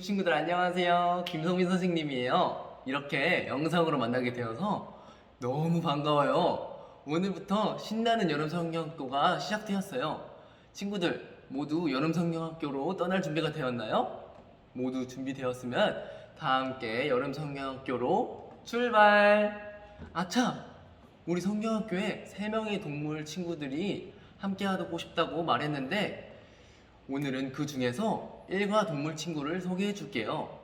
친구들 안녕하세요. 김성민 선생님이에요. 이렇게 영상으로 만나게 되어서 너무 반가워요. 오늘부터 신나는 여름 성경학교가 시작되었어요. 친구들 모두 여름 성경학교로 떠날 준비가 되었나요? 모두 준비되었으면 다 함께 여름 성경학교로 출발! 아차! 우리 성경학교에 3명의 동물 친구들이 함께 하고 싶다고 말했는데 오늘은 그 중에서 일과 동물 친구를 소개해 줄게요.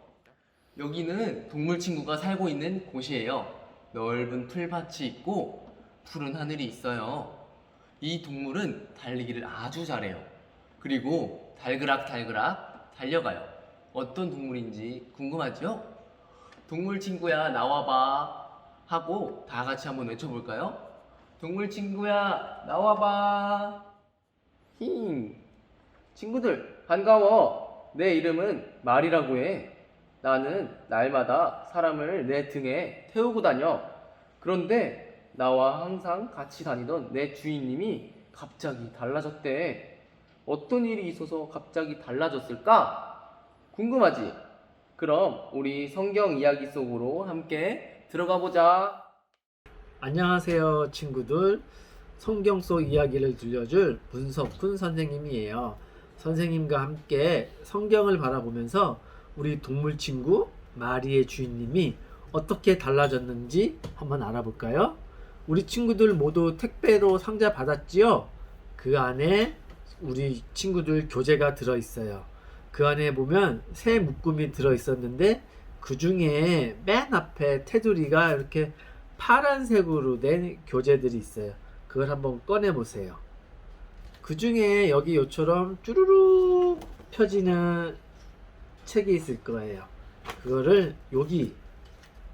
여기는 동물 친구가 살고 있는 곳이에요. 넓은 풀밭이 있고 푸른 하늘이 있어요. 이 동물은 달리기를 아주 잘해요. 그리고 달그락달그락 달려가요. 어떤 동물인지 궁금하죠? 동물 친구야 나와봐 하고 다 같이 한번 외쳐볼까요? 동물 친구야 나와봐. 힝. 친구들 반가워. 내 이름은 말이라고 해. 나는 날마다 사람을 내 등에 태우고 다녀. 그런데 나와 항상 같이 다니던 내 주인님이 갑자기 달라졌대. 어떤 일이 있어서 갑자기 달라졌을까? 궁금하지? 그럼 우리 성경 이야기 속으로 함께 들어가 보자. 안녕하세요 친구들. 성경 속 이야기를 들려줄 문석훈 선생님이에요. 선생님과 함께 성경을 바라보면서 우리 동물 친구 마리의 주인님이 어떻게 달라졌는지 한번 알아볼까요? 우리 친구들 모두 택배로 상자 받았지요? 그 안에 우리 친구들 교재가 들어있어요. 그 안에 보면 새 묶음이 들어있었는데 그 중에 맨 앞에 테두리가 이렇게 파란색으로 된 교재들이 있어요. 그걸 한번 꺼내 보세요. 그 중에 여기 요처럼 쭈루룩 펴지는 책이 있을 거예요. 그거를 여기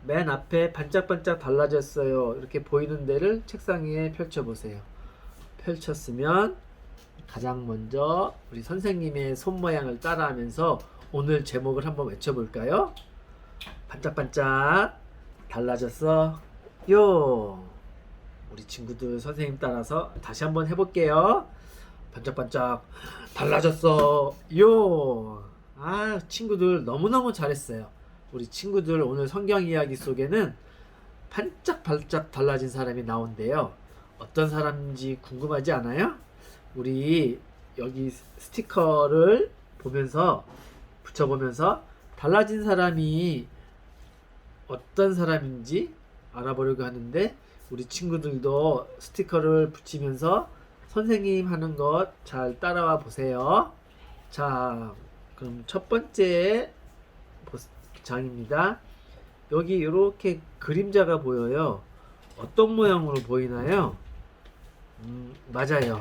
맨 앞에 반짝반짝 달라졌어요 이렇게 보이는 데를 책상 위에 펼쳐 보세요. 펼쳤으면 가장 먼저 우리 선생님의 손 모양을 따라하면서 오늘 제목을 한번 외쳐볼까요? 반짝반짝 달라졌어 요. 우리 친구들 선생님 따라서 다시 한번 해볼게요. 반짝반짝 달라졌어 요. 아, 친구들 너무너무 잘했어요. 우리 친구들 오늘 성경 이야기 속에는 반짝반짝 달라진 사람이 나온대요. 어떤 사람인지 궁금하지 않아요? 우리 여기 스티커를 보면서 붙여보면서 달라진 사람이 어떤 사람인지 알아보려고 하는데 우리 친구들도 스티커를 붙이면서 선생님 하는 것 잘 따라와 보세요. 자, 그럼 첫 번째 장입니다. 여기 이렇게 그림자가 보여요. 어떤 모양으로 보이나요? 맞아요.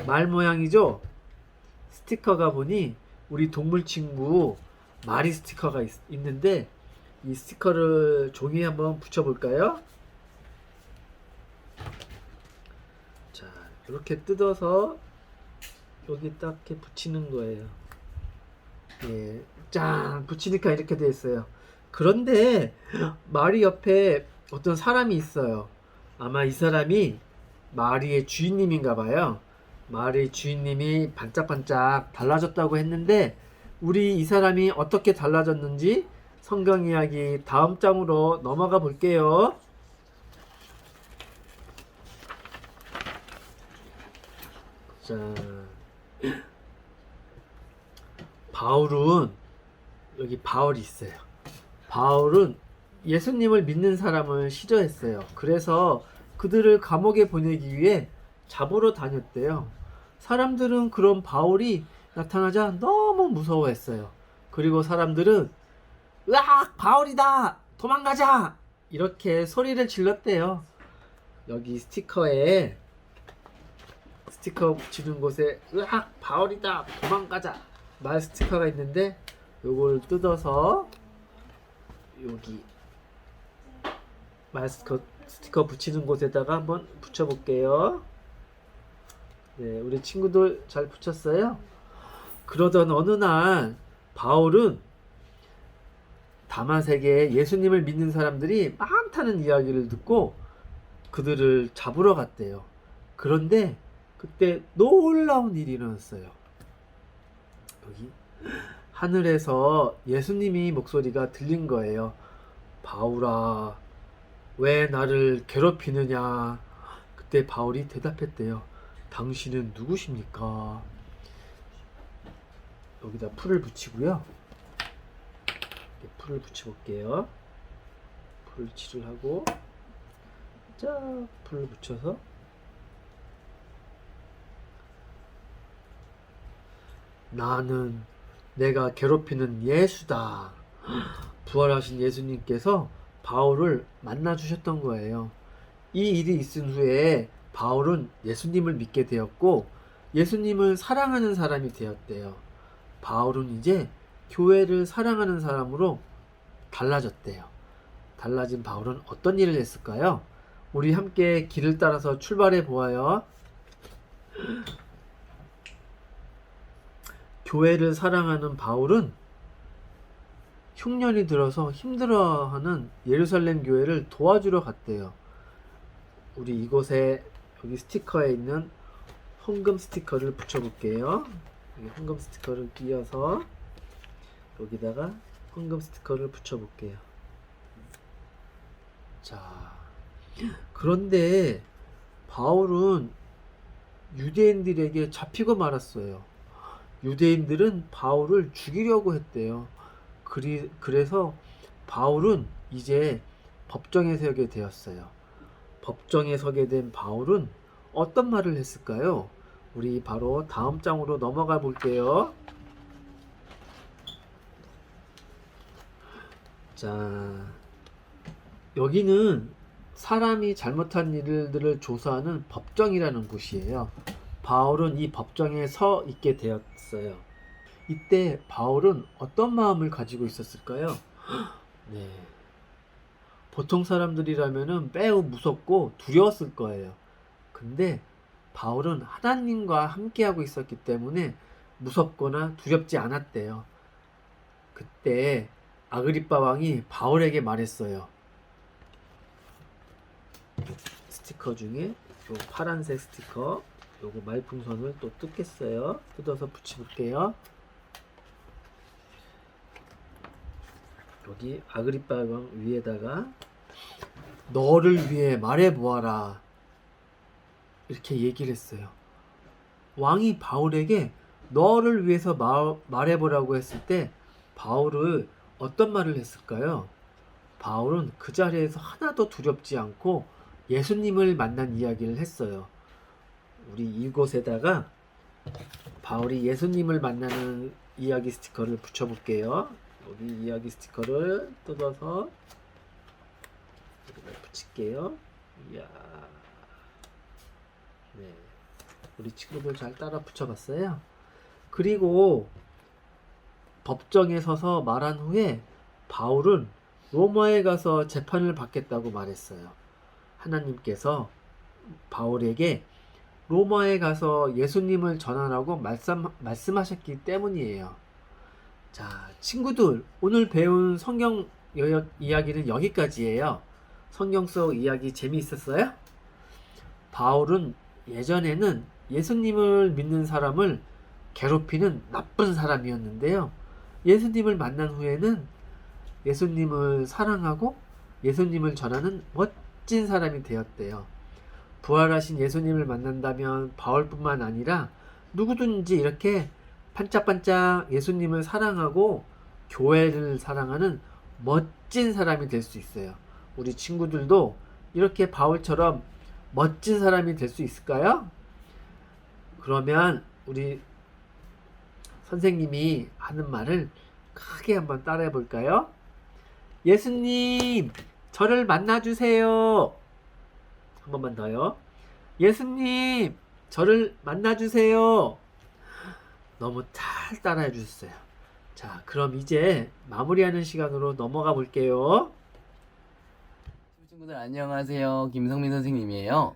말 모양이죠? 스티커가 보니 우리 동물 친구 말이 스티커가 있는데 이 스티커를 종이에 한번 붙여볼까요? 자, 이렇게 뜯어서 여기 딱 이렇게 붙이는 거예요. 예, 짠! 붙이니까 이렇게 돼 있어요. 그런데 마리 옆에 어떤 사람이 있어요. 아마 이 사람이 마리의 주인님인가 봐요. 마리의 주인님이 반짝반짝 달라졌다고 했는데 우리 이 사람이 어떻게 달라졌는지 성경 이야기 다음 장으로 넘어가 볼게요. 자, 바울은 여기 바울이 있어요. 바울은 예수님을 믿는 사람을 싫어했어요. 그래서 그들을 감옥에 보내기 위해 잡으러 다녔대요. 사람들은 그런 바울이 나타나자 너무 무서워했어요. 그리고 사람들은 으악! 바울이다! 도망가자! 이렇게 소리를 질렀대요. 여기 스티커에 스티커 붙이는 곳에 으악! 바울이다! 도망가자! 말 스티커가 있는데 요걸 뜯어서 여기 말 스티커 붙이는 곳에다가 한번 붙여볼게요. 네, 우리 친구들 잘 붙였어요? 그러던 어느 날 바울은 다마색에 예수님을 믿는 사람들이 많다는 이야기를 듣고 그들을 잡으러 갔대요. 그런데 그때 놀라운 일이 일어났어요. 여기 하늘에서 예수님이 목소리가 들린 거예요. 바울아, 왜 나를 괴롭히느냐? 그때 바울이 대답했대요. 당신은 누구십니까? 여기다 풀을 붙이고요. 풀을 붙여볼게요. 풀을 칠을 하고, 자, 풀을 붙여서, 나는 내가 괴롭히는 예수다. 부활하신 예수님께서 바울을 만나 주셨던 거예요. 이 일이 있은 후에 바울은 예수님을 믿게 되었고 예수님을 사랑하는 사람이 되었대요. 바울은 이제 교회를 사랑하는 사람으로 달라졌대요. 달라진 바울은 어떤 일을 했을까요? 우리 함께 길을 따라서 출발해 보아요. 교회를 사랑하는 바울은 흉년이 들어서 힘들어하는 예루살렘 교회를 도와주러 갔대요. 우리 이곳에 여기 스티커에 있는 헌금 스티커를 붙여볼게요. 여기 헌금 스티커를 띄어서 여기다가 헌금 스티커를 붙여볼게요. 자, 그런데 바울은 유대인들에게 잡히고 말았어요. 유대인들은 바울을 죽이려고 했대요. 그래서 바울은 이제 법정에 서게 되었어요. 법정에 서게 된 바울은 어떤 말을 했을까요? 우리 바로 다음 장으로 넘어가 볼게요. 자, 여기는 사람이 잘못한 일들을 조사하는 법정이라는 곳이에요. 바울은 이 법정에 서 있게 되었어요. 이때 바울은 어떤 마음을 가지고 있었을까요? 네. 보통 사람들이라면 매우 무섭고 두려웠을 거예요. 근데 바울은 하나님과 함께하고 있었기 때문에 무섭거나 두렵지 않았대요. 그때 아그리빠 왕이 바울에게 말했어요. 스티커 중에 요 파란색 스티커, 요거 말풍선을 또 뜯겠어요. 뜯어서 붙여볼게요. 여기 아그리빠 왕 위에다가 너를 위해 말해보아라 이렇게 얘기를 했어요. 왕이 바울에게 너를 위해서 말해보라고 했을 때 바울은 어떤 말을 했을까요? 바울은 그 자리에서 하나도 두렵지 않고 예수님을 만난 이야기를 했어요. 우리 이곳에다가 바울이 예수님을 만나는 이야기 스티커를 붙여볼게요. 여기 이야기 스티커를 뜯어서 여기다 붙일게요. 이야, 네, 우리 친구들 잘 따라 붙여봤어요. 그리고 법정에 서서 말한 후에 바울은 로마에 가서 재판을 받겠다고 말했어요. 하나님께서 바울에게 로마에 가서 예수님을 전하라고 말씀하셨기 때문이에요. 자, 친구들, 오늘 배운 성경 이야기는 여기까지예요. 성경 속 이야기 재미있었어요? 바울은 예전에는 예수님을 믿는 사람을 괴롭히는 나쁜 사람이었는데요. 예수님을 만난 후에는 예수님을 사랑하고 예수님을 전하는 멋진 사람이 되었대요. 부활하신 예수님을 만난다면 바울뿐만 아니라 누구든지 이렇게 반짝반짝 예수님을 사랑하고 교회를 사랑하는 멋진 사람이 될 수 있어요. 우리 친구들도 이렇게 바울처럼 멋진 사람이 될 수 있을까요? 그러면 우리 선생님이 하는 말을 크게 한번 따라해 볼까요? 예수님, 저를 만나주세요. 한 번만 더요. 예수님, 저를 만나주세요. 너무 잘 따라해 주셨어요. 자, 그럼 이제 마무리하는 시간으로 넘어가 볼게요. 친구들 안녕하세요. 김성민 선생님이에요.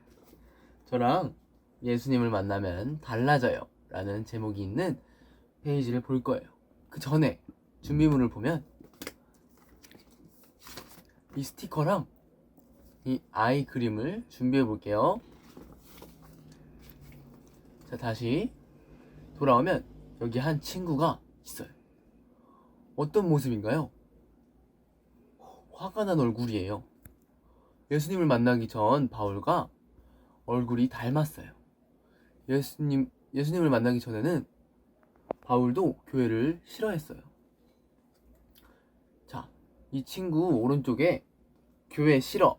저랑 예수님을 만나면 달라져요 라는 제목이 있는 페이지를 볼 거예요. 그 전에 준비물을 보면 이 스티커랑 이 아이 그림을 준비해 볼게요. 자, 다시 돌아오면 여기 한 친구가 있어요. 어떤 모습인가요? 화가 난 얼굴이에요. 예수님을 만나기 전 바울과 얼굴이 닮았어요. 예수님을 만나기 전에는 바울도 교회를 싫어했어요. 자, 이 친구 오른쪽에 교회 싫어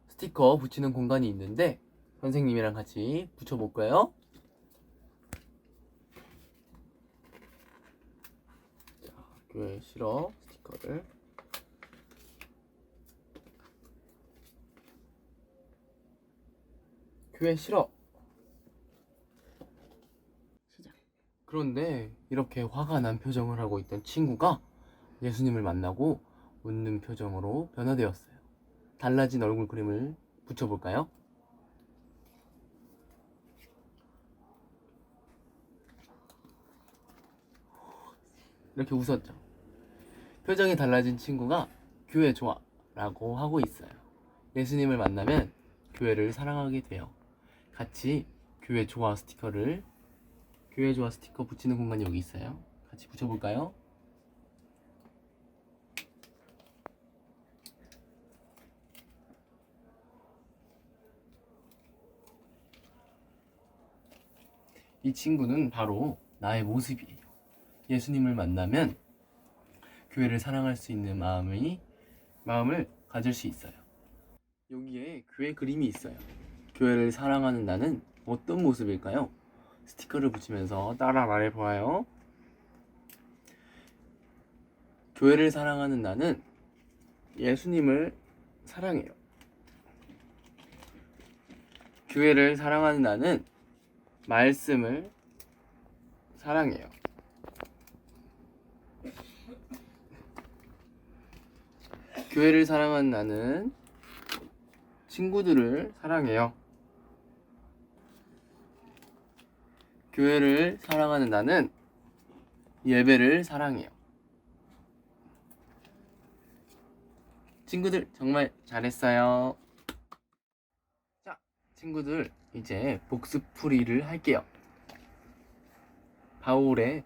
스티커 붙이는 공간이 있는데 선생님이랑 같이 붙여볼까요? 자, 교회 싫어 스티커를 교회 싫어. 그런데 이렇게 화가 난 표정을 하고 있던 친구가 예수님을 만나고 웃는 표정으로 변화되었어요. 달라진 얼굴 그림을 붙여볼까요? 이렇게 웃었죠. 표정이 달라진 친구가 교회 좋아 라고 하고 있어요. 예수님을 만나면 교회를 사랑하게 돼요. 같이 교회 좋아 스티커 붙이는 공간이 여기 있어요. 같이 붙여볼까요? 이 친구는 바로 나의 모습이에요. 예수님을 만나면 교회를 사랑할 수 있는 마음을 가질 수 있어요. 여기에 교회 그림이 있어요. 교회를 사랑하는 나는 어떤 모습일까요? 스티커를 붙이면서 따라 말해보아요. 교회를 사랑하는 나는 예수님을 사랑해요. 교회를 사랑하는 나는 말씀을 사랑해요. 교회를 사랑하는 나는 친구들을 사랑해요. 교회를 사랑하는 나는 예배를 사랑해요. 친구들 정말 잘했어요. 자, 친구들 이제 복습풀이를 할게요. 바울의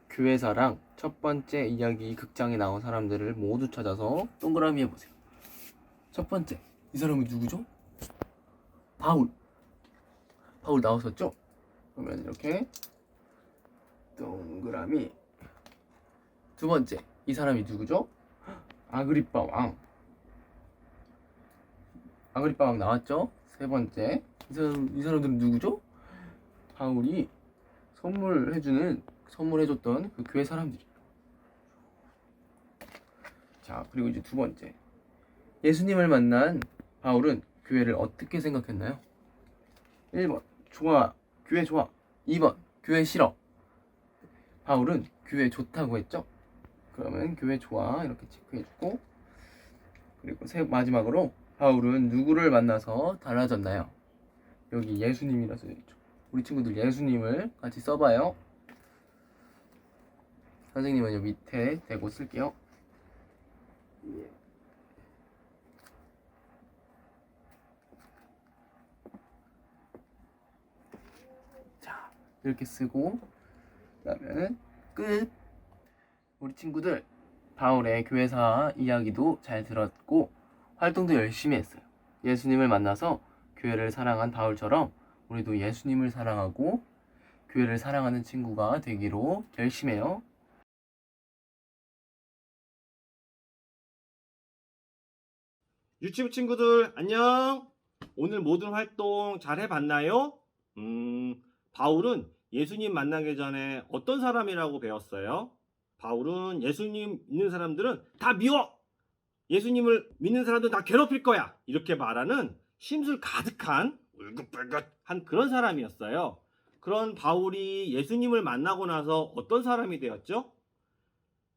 교회사랑 첫 번째 이야기 극장에 나온 사람들을 모두 찾아서 동그라미 해보세요. 첫 번째, 이 사람이 누구죠? 바울 나왔었죠? 그러면 이렇게 동그라미. 두 번째, 이 사람이 누구죠? 아그리빠 왕 나왔죠? 세 번째, 이 사람들은 누구죠? 바울이 선물해줬던 그 교회 사람들이에요. 자, 그리고 이제 두 번째, 예수님을 만난 바울은 교회를 어떻게 생각했나요? 1번 교회 좋아. 2번 교회 싫어. 바울은 교회 좋다고 했죠? 그러면 교회 좋아 이렇게 체크해주고, 그리고 마지막으로 바울은 누구를 만나서 달라졌나요? 여기 예수님이라 써있죠. 우리 친구들 예수님을 같이 써봐요. 선생님은 여기 밑에 대고 쓸게요. 자, 이렇게 쓰고 그다음에 끝. 우리 친구들 바울의 교회사 이야기도 잘 들었고 활동도 열심히 했어요. 예수님을 만나서 교회를 사랑한 바울처럼 우리도 예수님을 사랑하고 교회를 사랑하는 친구가 되기로 결심해요. 유치부 친구들 안녕. 오늘 모든 활동 잘 해봤나요? 바울은 예수님 만나기 전에 어떤 사람이라고 배웠어요? 바울은 예수님 믿는 사람들은 다 미워! 예수님을 믿는 사람들은 다 괴롭힐 거야! 이렇게 말하는 심술 가득한 울긋불긋한 그런 사람이었어요. 그런 바울이 예수님을 만나고 나서 어떤 사람이 되었죠?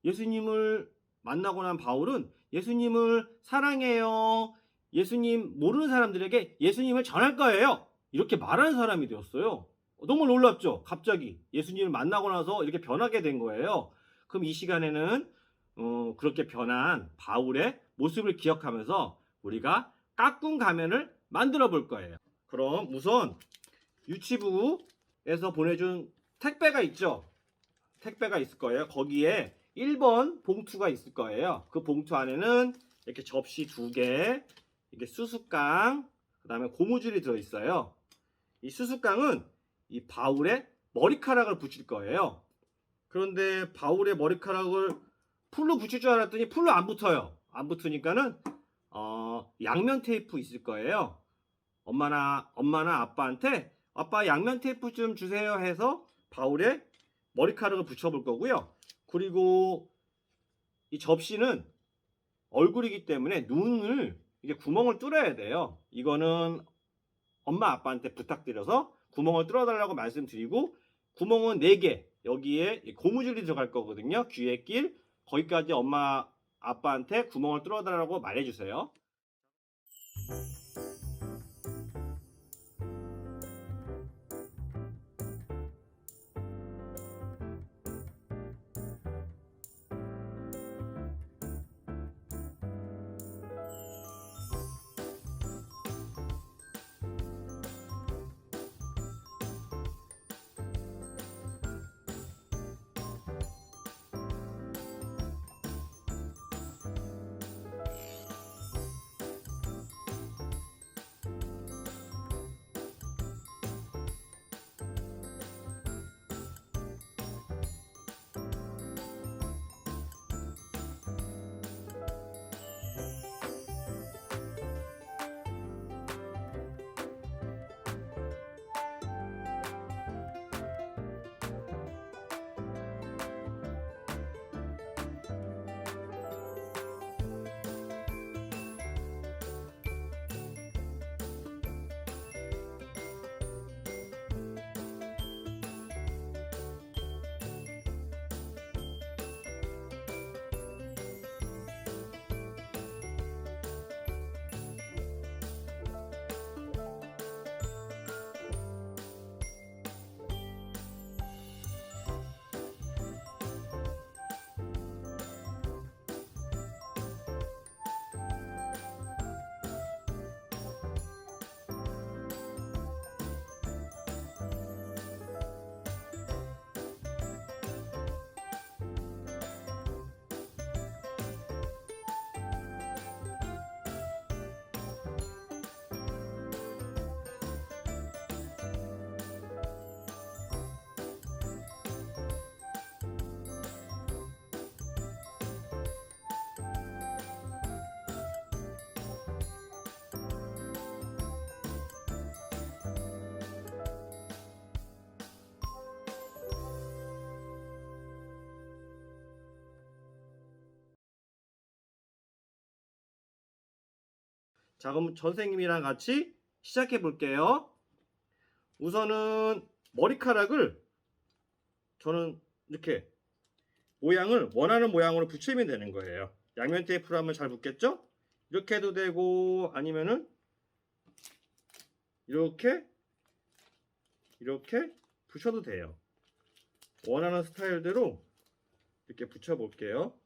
예수님을 만나고 난 바울은 예수님을 사랑해요. 예수님 모르는 사람들에게 예수님을 전할 거예요. 이렇게 말하는 사람이 되었어요. 너무 놀랍죠? 갑자기 예수님을 만나고 나서 이렇게 변하게 된 거예요. 그럼 이 시간에는 그렇게 변한 바울의 모습을 기억하면서 우리가 까꿍 가면을 만들어 볼 거예요. 그럼 우선 유치부에서 보내준 택배가 있죠? 택배가 있을 거예요. 거기에 1번 봉투가 있을 거예요. 그 봉투 안에는 이렇게 접시 2개, 이게 수수깡, 그 다음에 고무줄이 들어있어요. 이 수수깡은 이 바울에 머리카락을 붙일 거예요. 그런데 바울의 머리카락을 풀로 붙일 줄 알았더니 풀로 안 붙어요. 안 붙으니까는 양면 테이프 있을 거예요. 엄마나 아빠한테 아빠 양면 테이프 좀 주세요 해서 바울의 머리카락을 붙여볼 거고요. 그리고 이 접시는 얼굴이기 때문에 눈을 이게 구멍을 뚫어야 돼요. 이거는 엄마 아빠한테 부탁드려서 구멍을 뚫어달라고 말씀드리고, 구멍은 4개, 여기에 고무줄이 들어갈 거거든요. 귀에 낄, 거기까지 엄마 아빠한테 구멍을 뚫어달라고 말해주세요. 자, 그럼 선생님이랑 같이 시작해 볼게요. 우선은 머리카락을 저는 이렇게 모양을 원하는 모양으로 붙이면 되는 거예요. 양면 테이프로 하면 잘 붙겠죠? 이렇게 해도 되고, 아니면은 이렇게 붙여도 돼요. 원하는 스타일대로 이렇게 붙여 볼게요.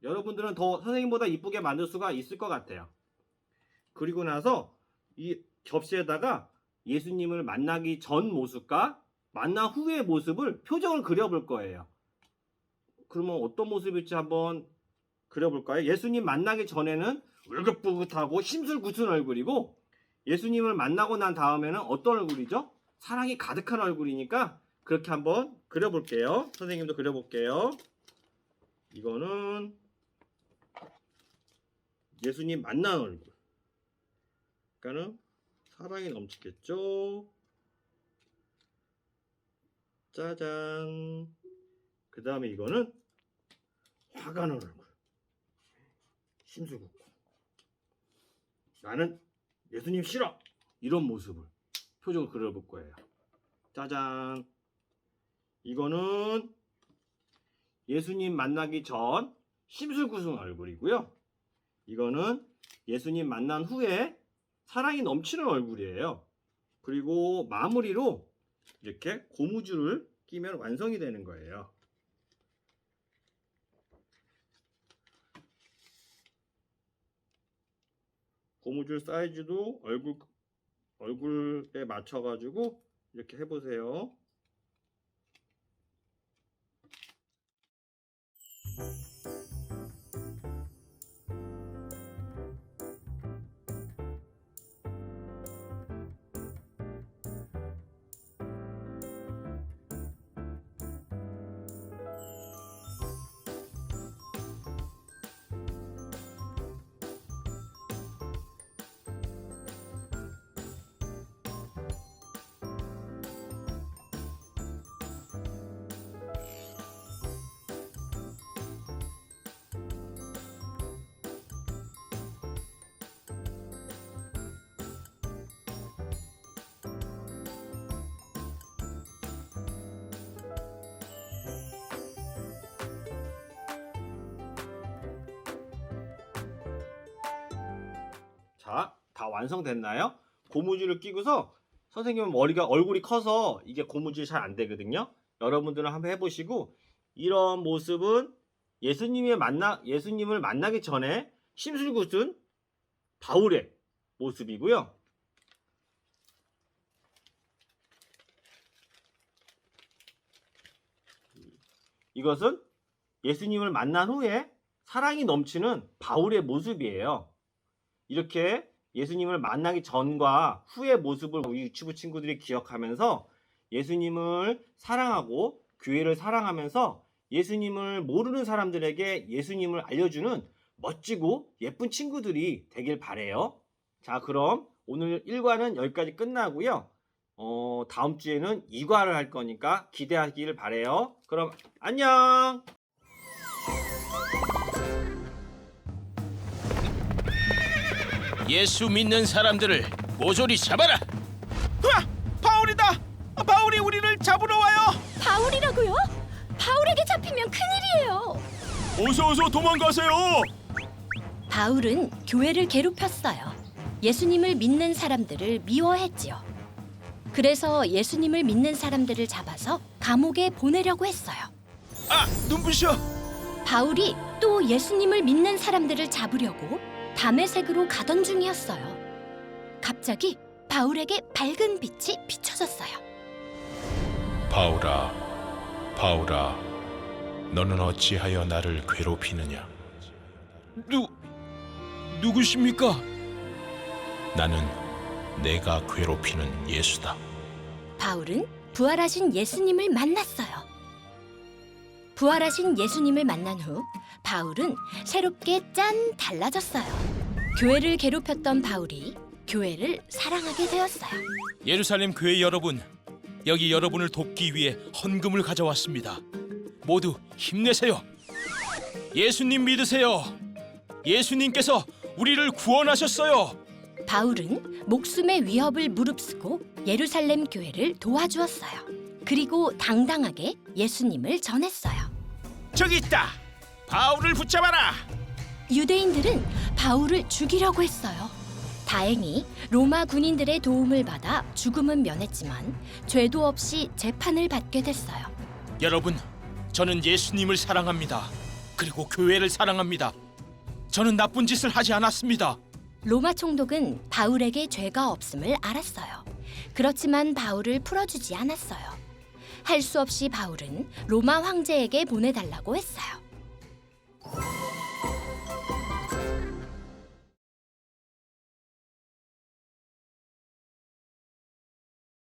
여러분들은 더 선생님보다 이쁘게 만들 수가 있을 것 같아요. 그리고 나서 이 접시에다가 예수님을 만나기 전 모습과 만난 후의 모습을 표정을 그려볼 거예요. 그러면 어떤 모습일지 한번 그려볼까요? 예수님 만나기 전에는 울긋불긋하고 심술궂은 얼굴이고, 예수님을 만나고 난 다음에는 어떤 얼굴이죠? 사랑이 가득한 얼굴이니까 그렇게 한번 그려볼게요. 선생님도 그려볼게요. 이거는 예수님 만난 얼굴. 그러니까는 사랑이 넘치겠죠. 짜잔. 그 다음에 이거는 화가 나는 얼굴. 심술궂고 나는 예수님 싫어. 이런 모습을 표정을 그려볼 거예요. 짜잔. 이거는 예수님 만나기 전 심술궂은 얼굴이고요. 이거는 예수님 만난 후에 사랑이 넘치는 얼굴이에요. 그리고 마무리로 이렇게 고무줄을 끼면 완성이 되는 거예요. 고무줄 사이즈도 얼굴에 맞춰가지고 이렇게 해보세요. 자, 다 완성됐나요? 고무줄을 끼고서 선생님은 얼굴이 커서 이게 고무줄이 잘 안 되거든요. 여러분들은 한번 해보시고 이런 모습은 예수님을 만나기 전에 심술궂은 바울의 모습이고요. 이것은 예수님을 만난 후에 사랑이 넘치는 바울의 모습이에요. 이렇게 예수님을 만나기 전과 후의 모습을 우리 유치부 친구들이 기억하면서 예수님을 사랑하고 교회를 사랑하면서 예수님을 모르는 사람들에게 예수님을 알려주는 멋지고 예쁜 친구들이 되길 바래요. 자, 그럼 오늘 1과는 여기까지 끝나고요. 다음 주에는 2과를 할 거니까 기대하기를 바래요. 그럼 안녕. 예수 믿는 사람들을 모조리 잡아라. 바울이다! 바울이 우리를 잡으러 와요! 바울이라고요? 바울에게 잡히면 큰일이에요. 어서 도망가세요! 바울은 교회를 괴롭혔어요. 예수님을 믿는 사람들을 미워했지요. 그래서 예수님을 믿는 사람들을 잡아서 감옥에 보내려고 했어요. 아, 눈부셔! 바울이 또 예수님을 믿는 사람들을 잡으려고 다메섹으로 가던 중이었어요. 갑자기 바울에게 밝은 빛이 비춰졌어요. 바울아, 바울아, 너는 어찌하여 나를 괴롭히느냐? 누구십니까? 나는 내가 괴롭히는 예수다. 바울은 부활하신 예수님을 만났어요. 부활하신 예수님을 만난 후 바울은 새롭게 짠 달라졌어요. 교회를 괴롭혔던 바울이 교회를 사랑하게 되었어요. 예루살렘 교회 여러분, 여기 여러분을 돕기 위해 헌금을 가져왔습니다. 모두 힘내세요. 예수님 믿으세요. 예수님께서 우리를 구원하셨어요. 바울은 목숨의 위협을 무릅쓰고 예루살렘 교회를 도와주었어요. 그리고 당당하게 예수님을 전했어요. 저기 있다. 바울을 붙잡아라. 유대인들은 바울을 죽이려고 했어요. 다행히 로마 군인들의 도움을 받아 죽음은 면했지만 죄도 없이 재판을 받게 됐어요. 여러분, 저는 예수님을 사랑합니다. 그리고 교회를 사랑합니다. 저는 나쁜 짓을 하지 않았습니다. 로마 총독은 바울에게 죄가 없음을 알았어요. 그렇지만 바울을 풀어주지 않았어요. 할 수 없이 바울은 로마 황제에게 보내달라고 했어요.